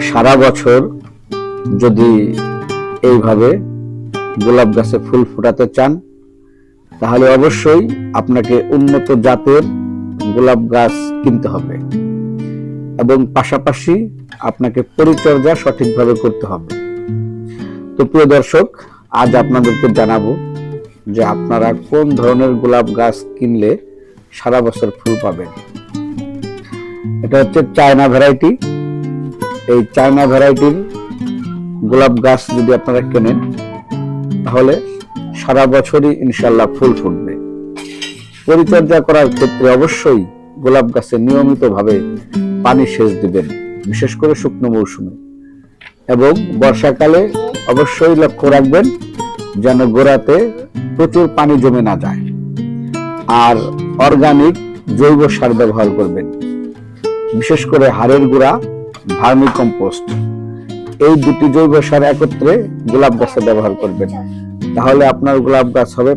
সারা বছর যদি এইভাবে গোলাপ গাছে ফুল ফোটাতে চান তাহলে অবশ্যই আপনাকে উন্নত জাতের গোলাপ গাছ কিনতে হবে এবং পাশাপাশি আপনাকে পরিচর্যা সঠিকভাবে করতে হবে। তো প্রিয় দর্শক, আজ আপনাদেরকে জানাবো যে আপনারা কোন ধরনের গোলাপ গাছ কিনলে সারা বছর ফুল পাবেন। এটা হচ্ছে চায়না ভ্যারাইটি। এই চায়না ভ্যারাইটির গোলাপ গাছ যদি আপনারা কেনেন তাহলে সারা বছরই ইনশাল্লাহ ফুল ফুটবে। পরিচর্যা করার ক্ষেত্রে অবশ্যই গোলাপ গাছে নিয়মিতভাবে পানি সেচ দিবেন, বিশেষ করে শুকনো মৌসুমে, এবং বর্ষাকালে অবশ্যই লক্ষ্য রাখবেন যেন গোড়াতে প্রচুর পানি জমে না যায়। আর অর্গানিক জৈব সার ব্যবহার করবেন, বিশেষ করে হাড়ের গুঁড়া, ভার্মি কম্পোস্ট, এই দুটি জৈব সার একত্রে গোলাপ গাছে ব্যবহার করবেন। তাহলে আপনার গোলাপ গাছ হবে